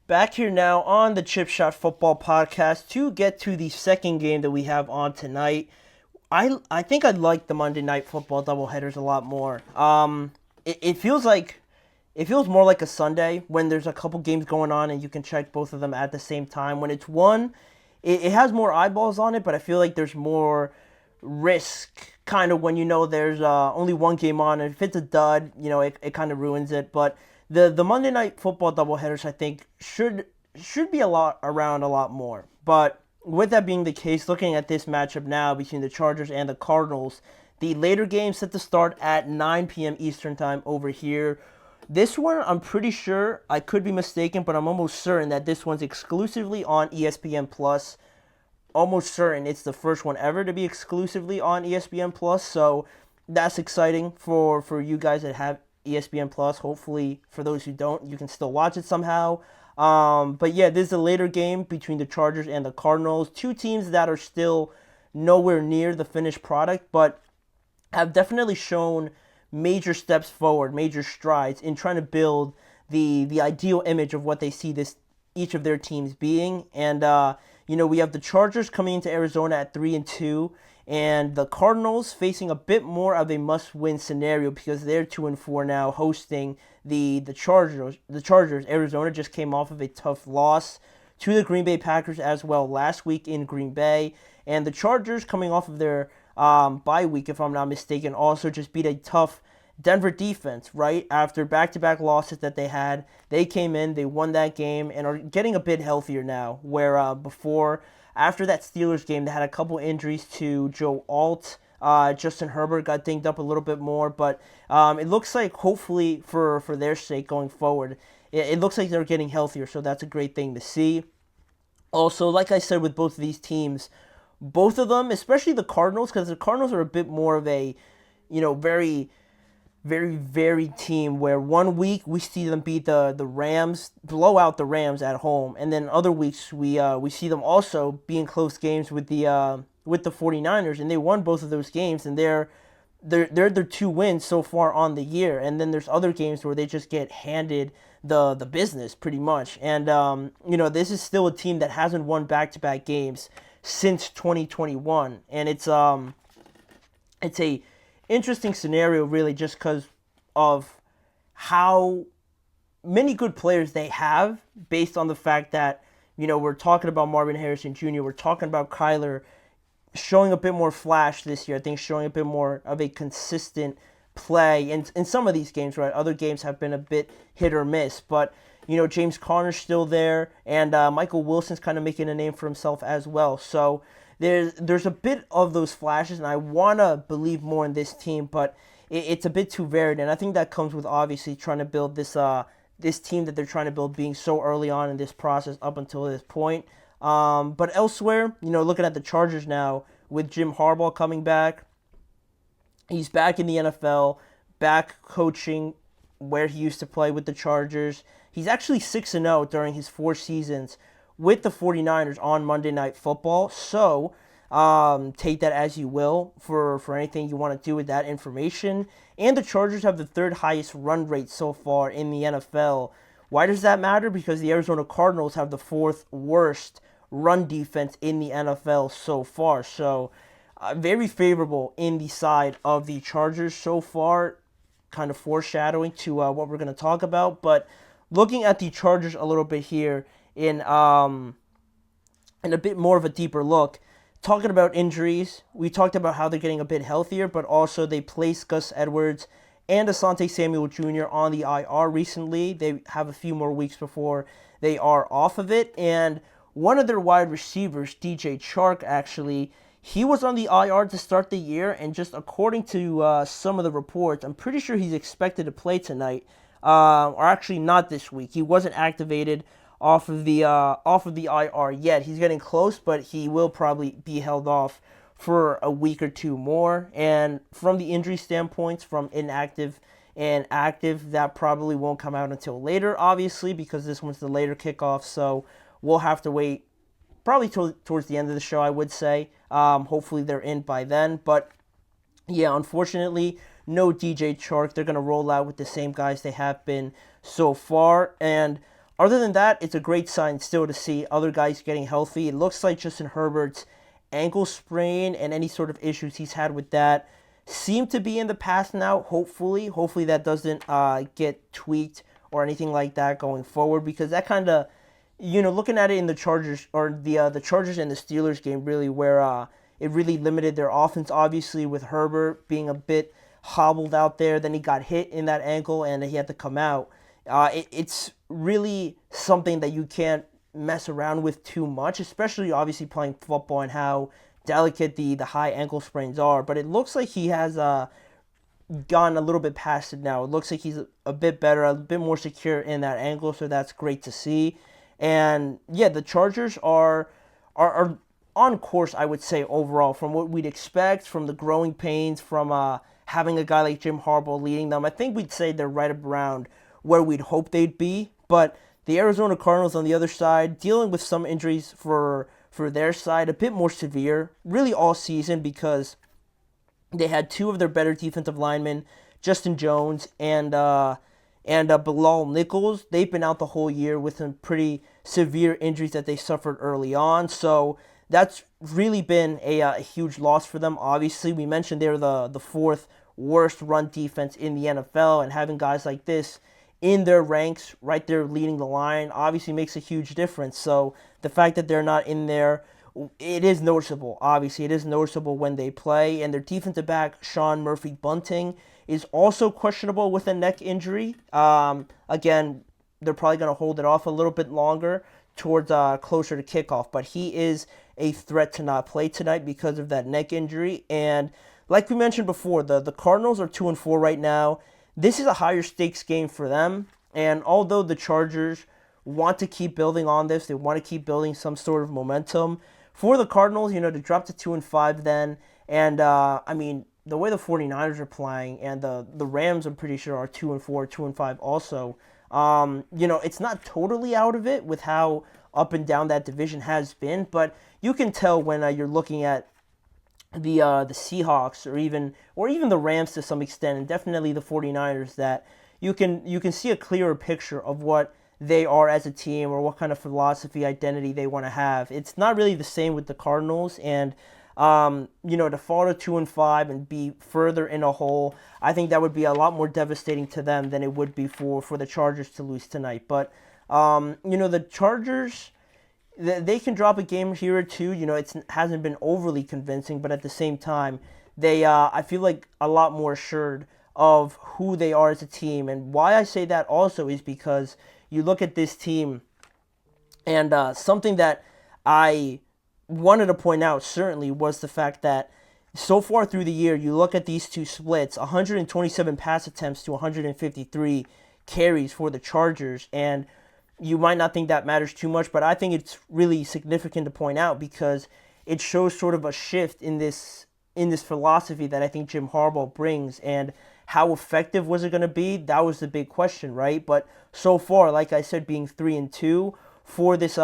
Back here now on the Chip Shot Football Podcast to get to the second game that we have on tonight. I think I like the Monday Night Football doubleheaders a lot more. It feels like it feels more like a Sunday when there's a couple games going on and you can check both of them at the same time. When it's one, it has more eyeballs on it, but I feel like there's more risk kind of when you know there's only one game on. And if it's a dud, it kind of ruins it. But the Monday Night Football doubleheaders, I think, should be around a lot more. But with that being the case, looking at this matchup now between the Chargers and the Cardinals, the later game set to start at 9 p.m. Eastern Time over here. This one, I'm pretty sure, I could be mistaken, but I'm almost certain that this one's exclusively on ESPN+. Almost certain it's the first one ever to be exclusively on ESPN+, so that's exciting for you guys that have ESPN+. Hopefully, for those who don't, you can still watch it somehow. But yeah, this is a later game between the Chargers and the Cardinals. Two teams that are still nowhere near the finished product, but have definitely shown major steps forward, major strides in trying to build the ideal image of what they see each of their teams being. And we have the Chargers coming into Arizona at 3-2, and the Cardinals facing a bit more of a must-win scenario because they're 2-4 now, hosting the Chargers. The Chargers, Arizona, just came off of a tough loss to the Green Bay Packers as well last week in Green Bay, and the Chargers, coming off of their bye week, if I'm not mistaken, also just beat a tough Denver defense, right? After back-to-back losses that they had, they came in, they won that game, and are getting a bit healthier now, where after that Steelers game, they had a couple injuries to Joe Alt. Justin Herbert got dinged up a little bit more, but it looks like, hopefully, for their sake going forward, it looks like they're getting healthier, so that's a great thing to see. Also, like I said with both of these teams, both of them, especially the Cardinals, because the Cardinals are a bit more of a, very, very varied team where one week we see them beat the Rams, blow out the Rams at home, and then other weeks we see them also be in close games with the 49ers, and they won both of those games, and they're their two wins so far on the year. And then there's other games where they just get handed the business pretty much. And this is still a team that hasn't won back-to-back games since 2021, and it's a interesting scenario, really, just because of how many good players they have, based on the fact that, we're talking about Marvin Harrison Jr., we're talking about Kyler showing a bit more flash this year, I think showing a bit more of a consistent play in some of these games, right? Other games have been a bit hit or miss, but James Conner's still there, and Michael Wilson's kind of making a name for himself as well. So there's a bit of those flashes, and I want to believe more in this team, but it's a bit too varied, and I think that comes with obviously trying to build this team that they're trying to build being so early on in this process up until this point. But elsewhere, looking at the Chargers now with Jim Harbaugh coming back, he's back in the NFL, back coaching where he used to play with the Chargers. He's actually 6-0 during his 4 seasons with the 49ers on Monday Night Football. So take that as you will for anything you want to do with that information. And the Chargers have the 3rd highest run rate so far in the NFL. Why does that matter? Because the Arizona Cardinals have the 4th worst run defense in the NFL so far. So very favorable in the side of the Chargers so far, kind of foreshadowing to what we're going to talk about. But looking at the Chargers a little bit here in a bit more of a deeper look, talking about injuries, we talked about how they're getting a bit healthier, but also they placed Gus Edwards and Asante Samuel Jr. on the IR recently. They have a few more weeks before they are off of it. And one of their wide receivers, DJ Chark, actually, he was on the IR to start the year, and just according to some of the reports, I'm pretty sure he's expected to play tonight, or actually not this week. He wasn't activated off of the IR yet. He's getting close, but he will probably be held off for a week or two more. And from the injury standpoints, from inactive and active, that probably won't come out until later, obviously, because this one's the later kickoff. So we'll have to wait probably towards the end of the show, I would say. Hopefully they're in by then. But yeah, unfortunately, no DJ Chark. They're going to roll out with the same guys they have been so far. And other than that, it's a great sign still to see other guys getting healthy. It looks like Justin Herbert's ankle sprain and any sort of issues he's had with that seem to be in the past now. Hopefully that doesn't get tweaked or anything like that going forward, because that kind of, looking at it in the Chargers or the Chargers and the Steelers game, really where it really limited their offense. Obviously, with Herbert being a bit hobbled out there, then he got hit in that ankle and he had to come out. It's really something that you can't mess around with too much, especially obviously playing football and how delicate the high ankle sprains are. But it looks like he has gone a little bit past it now. It looks like he's a bit better, a bit more secure in that ankle, so that's great to see. And yeah, the Chargers are on course, I would say, overall, from what we'd expect, from the growing pains, from having a guy like Jim Harbaugh leading them. I think we'd say they're right around where we'd hope they'd be. But the Arizona Cardinals on the other side, dealing with some injuries for their side, a bit more severe, really all season, because they had two of their better defensive linemen, Justin Jones and Bilal Nichols. They've been out the whole year with some pretty severe injuries that they suffered early on. So that's really been a huge loss for them. Obviously, we mentioned they're the fourth worst run defense in the NFL, and having guys like this in their ranks, right there leading the line, obviously makes a huge difference. So the fact that they're not in there, it is noticeable. Obviously, it is noticeable when they play. And their defensive back, Sean Murphy-Bunting, is also questionable with a neck injury. Again, they're probably going to hold it off a little bit longer towards closer to kickoff. But he is a threat to not play tonight because of that neck injury. And like we mentioned before, the Cardinals are 2-4 right now. This is a higher stakes game for them, and although the Chargers want to keep building on this, they want to keep building some sort of momentum. For the Cardinals, to drop to 2-5 then, and the way the 49ers are playing, and the Rams, I'm pretty sure, are 2-4, 2-5 also. It's not totally out of it with how up and down that division has been, but you can tell when you're looking at the Seahawks or even the Rams to some extent, and definitely the 49ers, that you can see a clearer picture of what they are as a team or what kind of philosophy, identity they want to have. It's not really the same with the Cardinals, and to fall to 2-5 and be further in a hole, I think that would be a lot more devastating to them than it would be for the Chargers to lose tonight. But the Chargers, they can drop a game here or two. It hasn't been overly convincing, but at the same time, they I feel like a lot more assured of who they are as a team. And why I say that also is because you look at this team, and something that I wanted to point out certainly was the fact that so far through the year, you look at these two splits, 127 pass attempts to 153 carries for the Chargers, and you might not think that matters too much, but I think it's really significant to point out because it shows sort of a shift in this philosophy that I think Jim Harbaugh brings. And how effective was it going to be? That was the big question, right? But so far, like I said, being 3-2 for this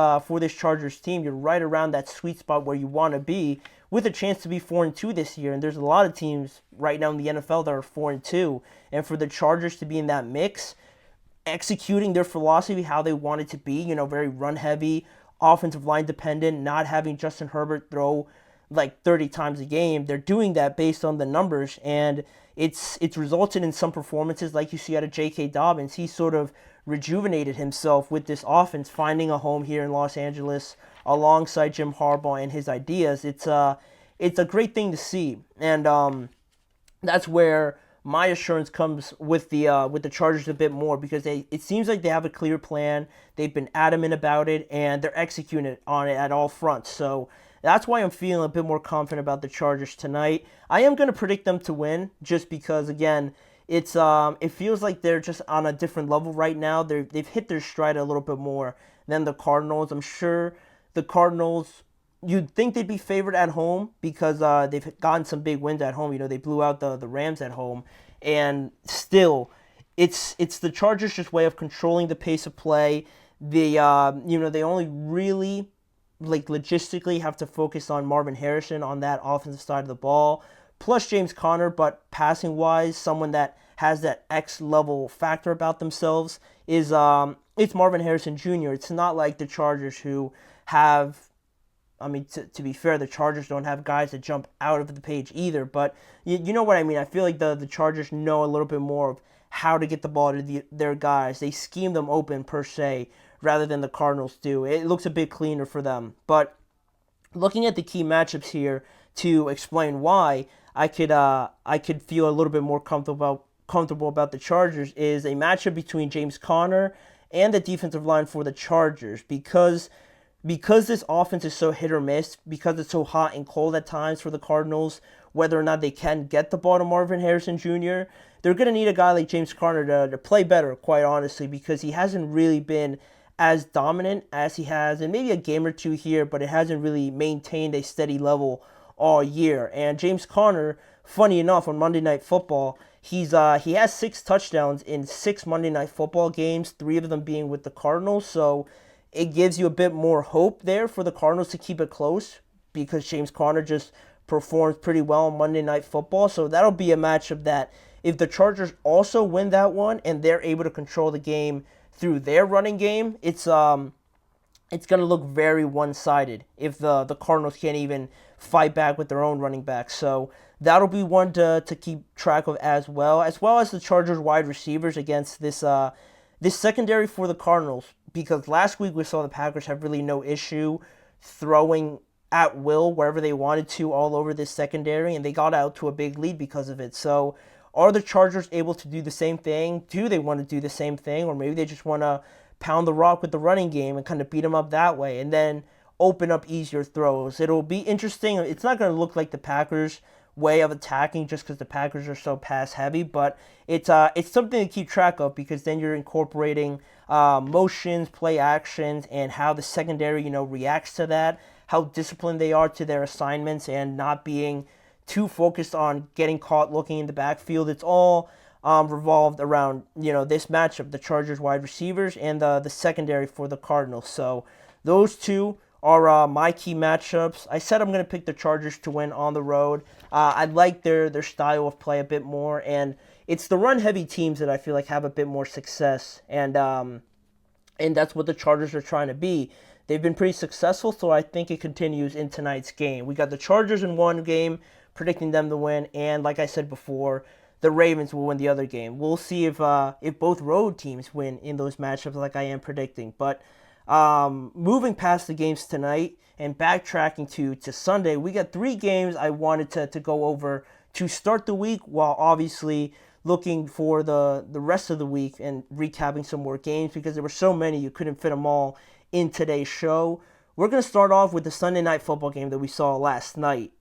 Chargers team, you're right around that sweet spot where you want to be, with a chance to be 4-2 this year. And there's a lot of teams right now in the NFL that are 4-2, and for the Chargers to be in that mix, executing their philosophy, how they want it to be, very run-heavy, offensive line dependent, not having Justin Herbert throw like 30 times a game. They're doing that based on the numbers, and it's resulted in some performances like you see out of J.K. Dobbins. He sort of rejuvenated himself with this offense, finding a home here in Los Angeles alongside Jim Harbaugh and his ideas. It's a great thing to see, and that's where my assurance comes with the Chargers a bit more, because it seems like they have a clear plan. They've been adamant about it, and they're executing on it at all fronts. So that's why I'm feeling a bit more confident about the Chargers tonight. I am going to predict them to win, just because, again, it feels like they're just on a different level right now. They've hit their stride a little bit more than the Cardinals. I'm sure the Cardinals, you'd think they'd be favored at home because they've gotten some big wins at home. They blew out the Rams at home, and still, it's the Chargers' just way of controlling the pace of play. They only really logistically have to focus on Marvin Harrison on that offensive side of the ball, plus James Conner. But passing wise, someone that has that X level factor about themselves is it's Marvin Harrison Jr. It's not like the Chargers who have, I mean, to be fair, the Chargers don't have guys that jump out of the page either, but you know what I mean. I feel like the Chargers know a little bit more of how to get the ball to their guys. They scheme them open, per se, rather than the Cardinals do. It looks a bit cleaner for them. But looking at the key matchups here to explain why I could feel a little bit more comfortable about the Chargers is a matchup between James Conner and the defensive line for the Chargers because this offense is so hit or miss, because it's so hot and cold at times for the Cardinals, whether or not they can get the ball to Marvin Harrison Jr., they're going to need a guy like James Conner to play better, quite honestly, because he hasn't really been as dominant as he has in maybe a game or two here, but it hasn't really maintained a steady level all year. And James Conner, funny enough, on Monday Night Football, he has 6 touchdowns in 6 Monday Night Football games, 3 of them being with the Cardinals, so it gives you a bit more hope there for the Cardinals to keep it close because James Conner just performs pretty well on Monday Night Football. So that'll be a matchup that if the Chargers also win that one and they're able to control the game through their running game, it's going to look very one-sided if the Cardinals can't even fight back with their own running back. So that'll be one to keep track of as well as the Chargers wide receivers against this secondary for the Cardinals, because last week we saw the Packers have really no issue throwing at will wherever they wanted to all over this secondary, and they got out to a big lead because of it. So are the Chargers able to do the same thing? Do they want to do the same thing? Or maybe they just want to pound the rock with the running game and kind of beat them up that way and then open up easier throws. It'll be interesting. It's not going to look like the Packers' way of attacking just because the Packers are so pass heavy, but it's something to keep track of because then you're incorporating motions, play actions, and how the secondary reacts to that, how disciplined they are to their assignments, and not being too focused on getting caught looking in the backfield. It's all revolved around this matchup, the Chargers wide receivers and the secondary for the Cardinals. So those two are my key matchups. I said I'm going to pick the Chargers to win on the road. I like their style of play a bit more, and it's the run-heavy teams that I feel like have a bit more success, and that's what the Chargers are trying to be. They've been pretty successful, so I think it continues in tonight's game. We got the Chargers in one game, predicting them to win, and like I said before, the Ravens will win the other game. We'll see if both road teams win in those matchups like I am predicting, but moving past the games tonight and backtracking to Sunday, we got 3 games I wanted to go over to start the week, while obviously looking for the rest of the week and recapping some more games because there were so many you couldn't fit them all in today's show. We're going to start off with the Sunday Night Football game that we saw last night.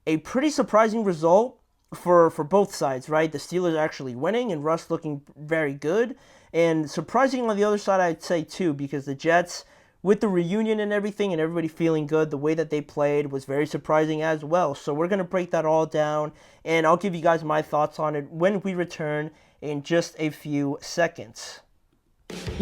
A pretty surprising result for both sides, right? The Steelers actually winning and Russ looking very good. And surprising on the other side, I'd say, too, because the Jets, with the reunion and everything and everybody feeling good, the way that they played was very surprising as well. So we're going to break that all down, and I'll give you guys my thoughts on it when we return in just a few seconds. Look